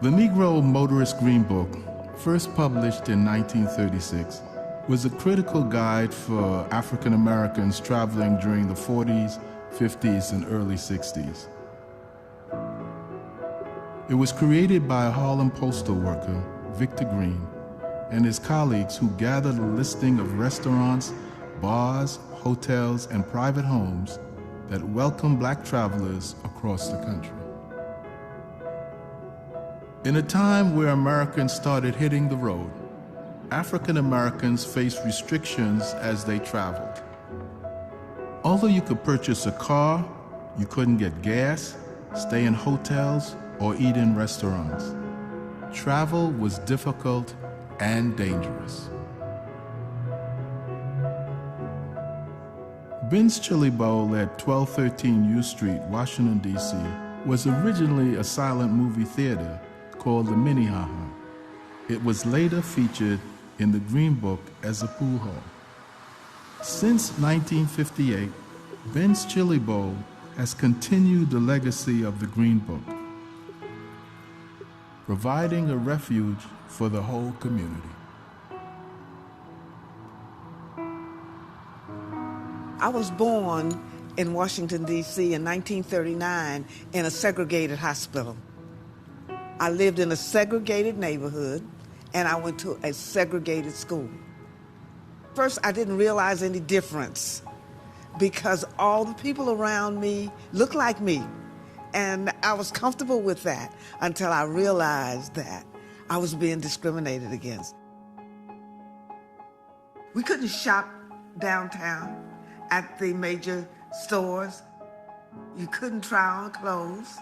The Negro Motorist Green Book, first published in 1936, was a critical guide for African Americans traveling during the 40s, 50s, and early 60s. It was created by a Harlem postal worker, Victor Green, and his colleagues who gathered a listing of restaurants, bars, hotels, and private homes that welcome black travelers across the country. In a time where Americans started hitting the road, African Americans faced restrictions as they traveled. Although you could purchase a car, you couldn't get gas, stay in hotels, or eat in restaurants. Travel was difficult and dangerous. Ben's Chili Bowl at 1213 U Street, Washington, D.C. was originally a silent movie theater called the Minnehaha. It was later featured in the Green Book as a pool hall. Since 1958, Ben's Chili Bowl has continued the legacy of the Green Book, providing a refuge for the whole community. I was born in Washington, D.C. in 1939 in a segregated hospital. I lived in a segregated neighborhood, and I went to a segregated school. First, I didn't realize any difference because all the people around me looked like me, and I was comfortable with that until I realized that I was being discriminated against. We couldn't shop downtown at the major stores. You couldn't try on clothes.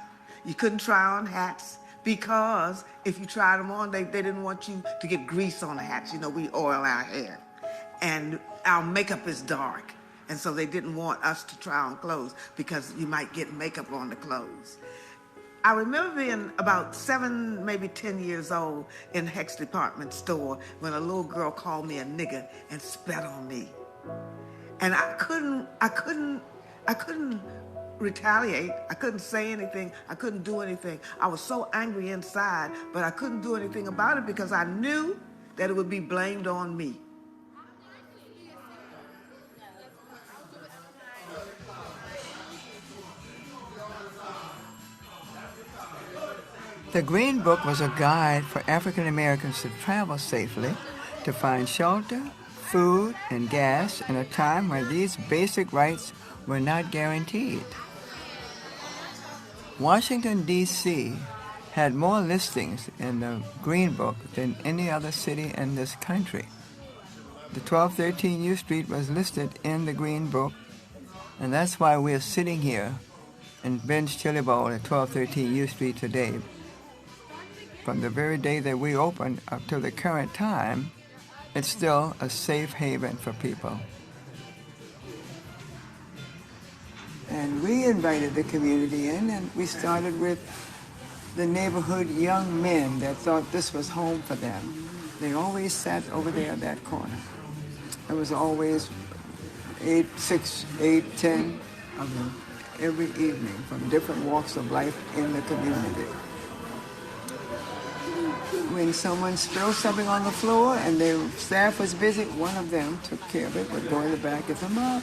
You couldn't try on hats because if you tried them on, they didn't want you to get grease on the hats. You know, we oil our hair. And our makeup is dark. And so they didn't want us to try on clothes because you might get makeup on the clothes. I remember being about 7, maybe 10 years old in Hecht's department store when a little girl called me a nigger and spat on me. And I couldn't retaliate. I couldn't say anything. I couldn't do anything. I was so angry inside, but I couldn't do anything about it because I knew that it would be blamed on me. The Green Book was a guide for African Americans to travel safely, to find shelter, food, and gas in a time when these basic rights were not guaranteed. Washington, D.C. had more listings in the Green Book than any other city in this country. The 1213 U Street was listed in the Green Book, and that's why we're sitting here in Ben's Chili Bowl at 1213 U Street today. From the very day that we opened up to the current time, it's still a safe haven for people. And we invited the community in, and we started with the neighborhood young men that thought this was home for them. They always sat over there at that corner. There was always 6, 8, 10 of them every evening from different walks of life in the community. When someone spilled something on the floor and their staff was busy, one of them took care of it, would go in the back, get them up.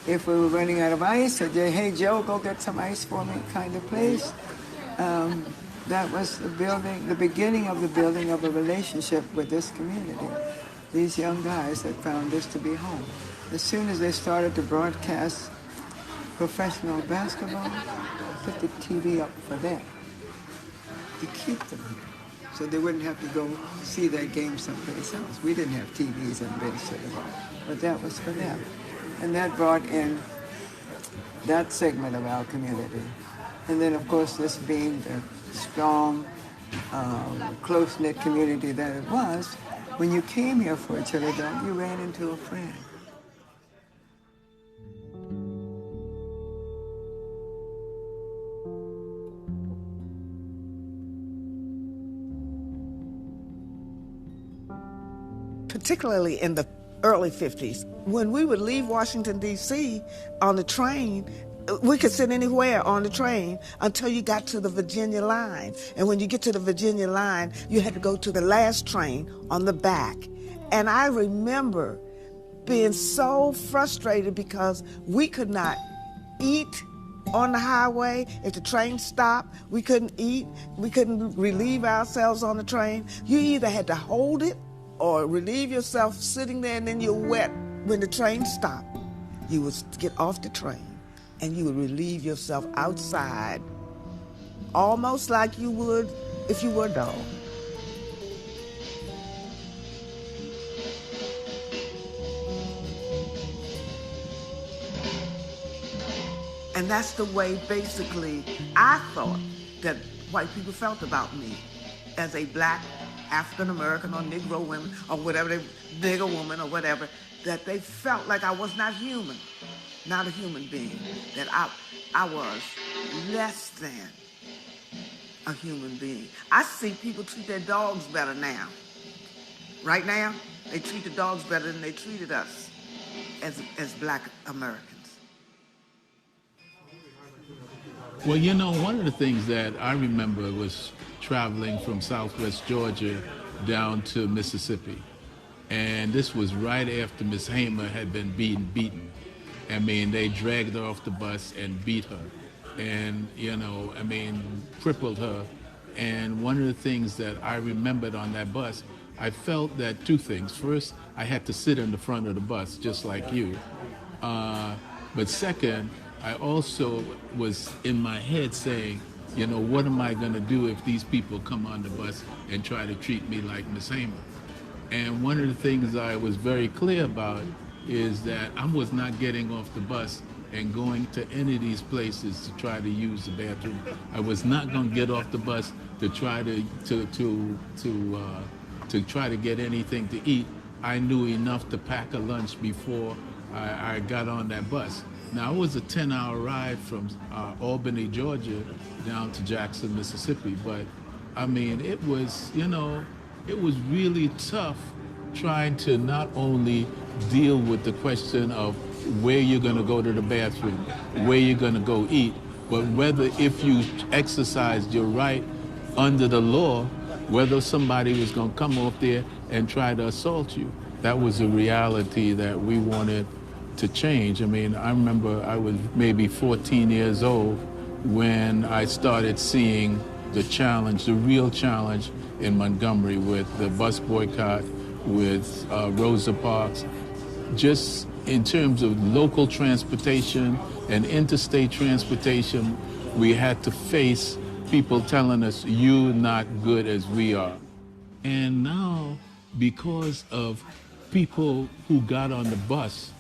If we were running out of ice, I'd say, hey, Joe, go get some ice for me, kind of place. That was the beginning of the building of a relationship with this community. These young guys that found this to be home. As soon as they started to broadcast professional basketball, put the TV up for them to keep them here, so they wouldn't have to go see that game someplace else. We didn't have TVs in Ben's Chili Bowl, but that was for them. And that brought in that segment of our community. And then, of course, this being the strong, close-knit community that it was, when you came here for a chili dog, you ran into a friend. Particularly in the early 50s. When we would leave Washington, D.C. on the train, We could sit anywhere on the train until you got to the Virginia line. And when you get to the Virginia line, you had to go to the last train on the back. And I remember being so frustrated because we could not eat on the highway. If the train stopped, we couldn't eat. We couldn't relieve ourselves on the train. You either had to hold it or relieve yourself sitting there, and then you're wet when the train stopped. You would get off the train and you would relieve yourself outside, almost like you would if you were a dog. And that's the way, basically, I thought that white people felt about me as a black African-American or Negro woman or whatever, nigger woman or whatever, that they felt like I was not human, not a human being, that I was less than a human being. I see people treat their dogs better now. Right now, they treat the dogs better than they treated us as black Americans. Well, you know, one of the things that I remember was traveling from Southwest Georgia down to Mississippi. And this was right after Miss Hamer had been beaten. I mean, they dragged her off the bus and beat her. And, you know, I mean, crippled her. And one of the things that I remembered on that bus, I felt that two things. First, I had to sit in the front of the bus, just like you. But second, I also was in my head saying, you know, what am I going to do if these people come on the bus and try to treat me like Miss Hamer? And one of the things I was very clear about is that I was not getting off the bus and going to any of these places to try to use the bathroom. I was not going to get off the bus to try to try to get anything to eat. I knew enough to pack a lunch before I got on that bus. Now, it was a 10-hour ride from Albany, Georgia, down to Jackson, Mississippi. But, I mean, it was, you know, it was really tough trying to not only deal with the question of where you're going to go to the bathroom, where you're going to go eat, but whether if you exercised your right under the law, whether somebody was going to come up there and try to assault you. That was a reality that we wanted to change. I mean, I remember I was maybe 14 years old when I started seeing the challenge, the real challenge in Montgomery with the bus boycott, with Rosa Parks. Just in terms of local transportation and interstate transportation, we had to face people telling us, you're not good as we are. And now, because of people who got on the bus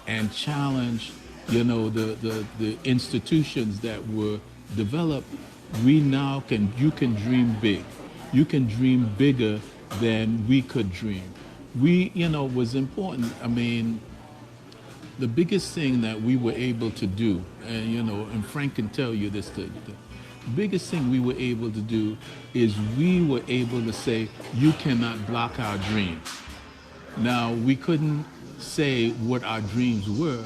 and challenged, you know, the institutions that were developed, we now you can dream big. You can dream bigger than we could dream. We, you know, was important. I mean, the biggest thing that we were able to do, and, you know, and Frank can tell you this, the biggest thing we were able to do is we were able to say, you cannot block our dreams. Now, we couldn't say what our dreams were,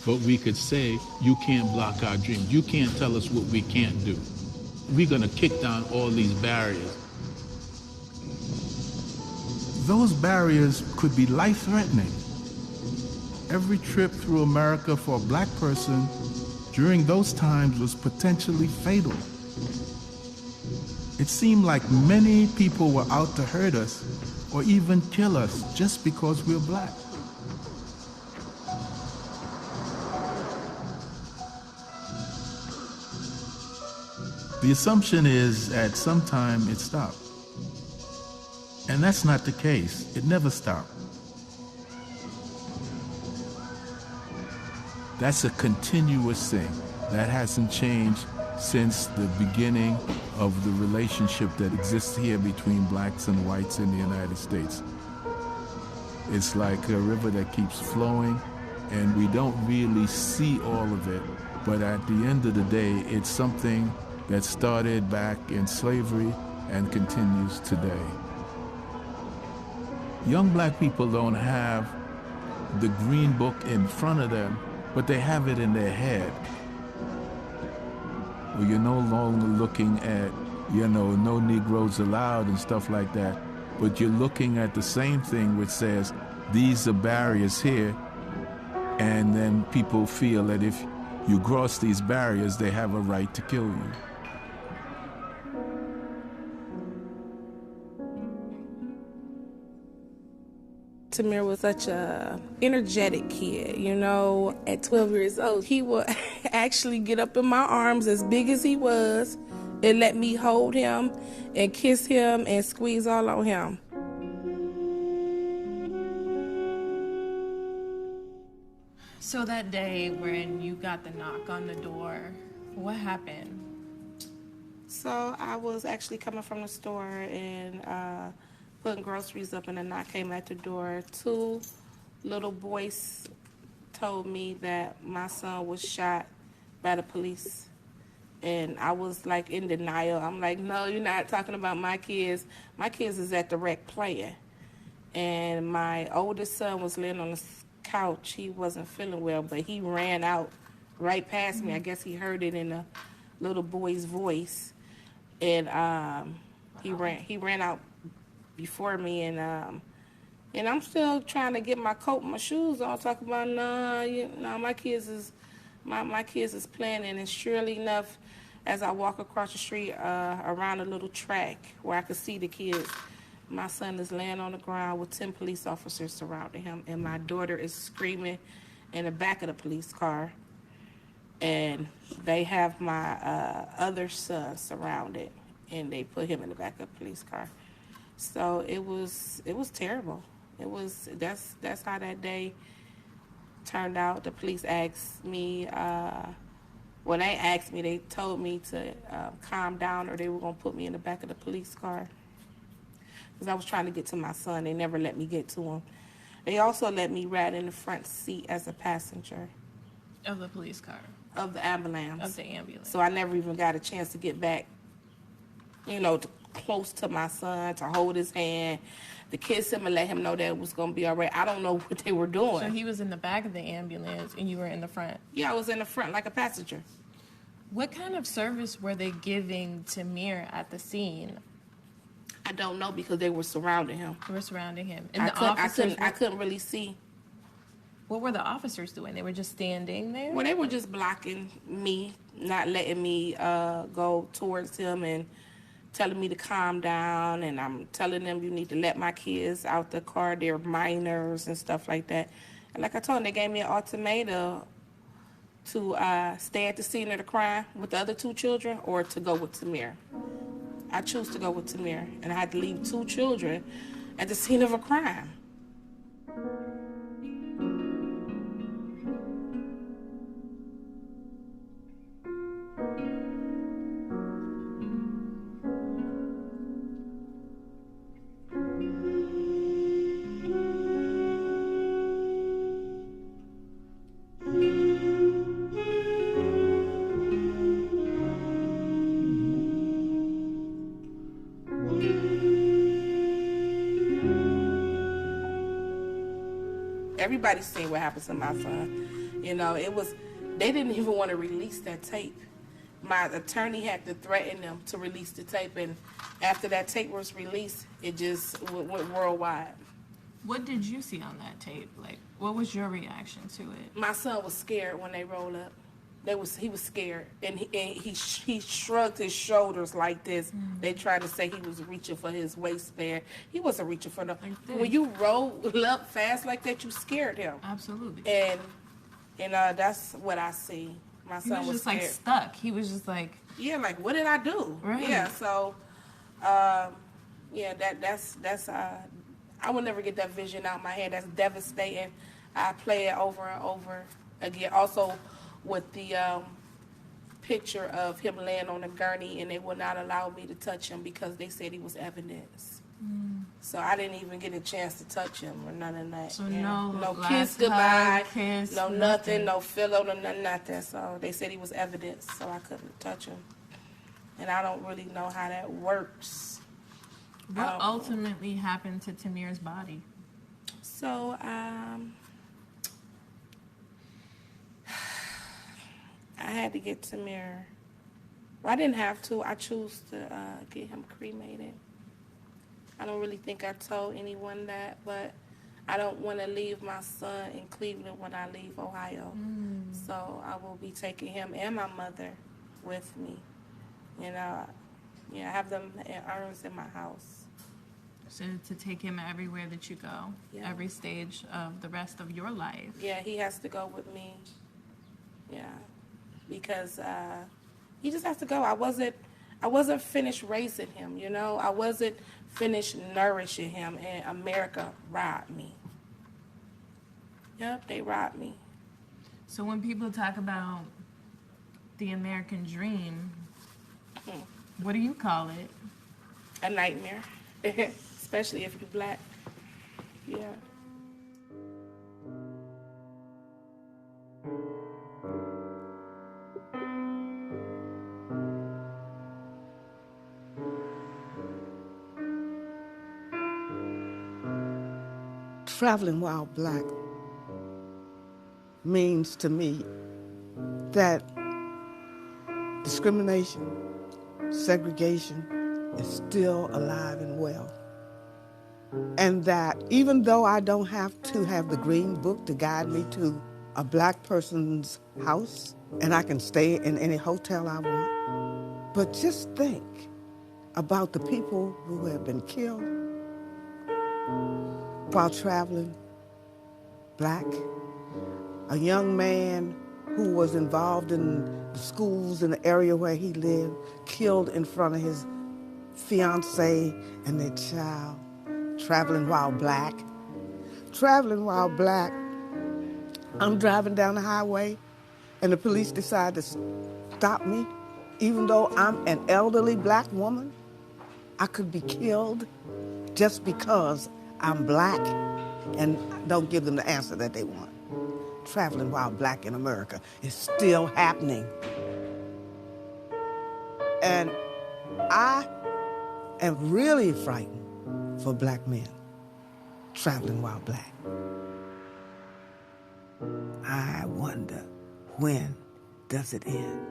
but we could say, you can't block our dreams. You can't tell us what we can't do. We're going to kick down all these barriers. Those barriers could be life-threatening. Every trip through America for a black person during those times was potentially fatal. It seemed like many people were out to hurt us or even kill us just because we're black. The assumption is at some time it stopped. And that's not the case. It never stopped. That's a continuous thing. That hasn't changed since the beginning of the relationship that exists here between blacks and whites in the United States. It's like a river that keeps flowing, and we don't really see all of it, but at the end of the day, it's something that started back in slavery and continues today. Young black people don't have the green book in front of them but they have it in their head. Well, you're no longer looking at, no Negroes allowed and stuff like that, but you're looking at the same thing which says, these are barriers here, and then people feel that if you cross these barriers, they have a right to kill you. Tamir was such a energetic kid, At 12 years old, he would actually get up in my arms as big as he was and let me hold him and kiss him and squeeze all on him. So that day when you got the knock on the door, what happened? So I was actually coming from the store and putting groceries up, and a knock came at the door. 2 little boys told me that my son was shot by the police. And I was like in denial. I'm like, no, you're not talking about my kids. My kids is at the rec playing. And my oldest son was laying on the couch. He wasn't feeling well, but he ran out right past me. I guess he heard it in a little boy's voice. And he ran out before me, and I'm still trying to get my coat and my shoes on, talking about, my kids is playing. And surely enough, as I walk across the street around a little track where I could see the kids, my son is laying on the ground with 10 police officers surrounding him, and my daughter is screaming in the back of the police car, and they have my other son surrounded, and they put him in the back of the police car. So it was terrible. That's how that day turned out. The police asked me, when they asked me, they told me to calm down or they were going to put me in the back of the police car. Because I was trying to get to my son. They never let me get to him. They also let me ride in the front seat as a passenger. Of the police car? Of the ambulance. Of the ambulance. So I never even got a chance to get back, close to my son, to hold his hand, to kiss him and let him know that it was going to be all right. I don't know what they were doing. So he was in the back of the ambulance and you were in the front? Yeah, I was in the front like a passenger. What kind of service were they giving Tamir at the scene? I don't know, because they were surrounding him. They were surrounding him. And I couldn't really see. What were the officers doing? They were just standing there? Well, they were just blocking me, not letting me go towards him and telling me to calm down. And I'm telling them, you need to let my kids out the car. They're minors and stuff like that. And like I told them, they gave me an ultimatum to stay at the scene of the crime with the other 2 children or to go with Tamir. I chose to go with Tamir, and I had to leave 2 children at the scene of a crime. Everybody's seen what happened to my son. They didn't even want to release that tape. My attorney had to threaten them to release the tape, and after that tape was released, it just went worldwide. What did you see on that tape? What was your reaction to it? My son was scared when they rolled up. He was scared, and he shrugged his shoulders like this. Mm. They tried to say he was reaching for his waistband. He wasn't reaching for nothing. When you roll up fast like that, you scared him. Absolutely. And that's what I see. My son was just scared. Stuck. He was just like, yeah, what did I do? Right. Yeah. So, that's I will never get that vision out of my head. That's devastating. I play it over and over again. Also, with the picture of him laying on a gurney, and they would not allow me to touch him because they said he was evidence. Mm. So I didn't even get a chance to touch him or none of that. So no kiss goodbye, kiss, no nothing, no pillow, no nothing. So they said he was evidence, so I couldn't touch him. And I don't really know how that works. What ultimately happened to Tamir's body? So, I had to get Tamir. Well, I didn't have to. I chose to get him cremated. I don't really think I told anyone that, but I don't want to leave my son in Cleveland when I leave Ohio. So I will be taking him and my mother with me. And I have them in urns in my house. So to take him everywhere that you go, Yeah. every stage of the rest of your life. Yeah, he has to go with me. Yeah, because he just has to go. I wasn't finished raising him. You know, I wasn't finished nourishing him, and America robbed me. Yep, they robbed me. So when people talk about the American dream, what do you call it? A nightmare, especially if you're black. Yeah. Traveling while black means to me that discrimination, segregation is still alive and well. And that even though I don't have to have the green book to guide me to a black person's house, and I can stay in any hotel I want, but just think about the people who have been killed while traveling black. A young man who was involved in the schools in the area where he lived, killed in front of his fiancée and their child, traveling while black. Traveling while black, I'm driving down the highway and the police decide to stop me. Even though I'm an elderly black woman, I could be killed just because I'm black and don't give them the answer that they want. Traveling while black in America is still happening. And I am really frightened for black men traveling while black. I wonder, when does it end?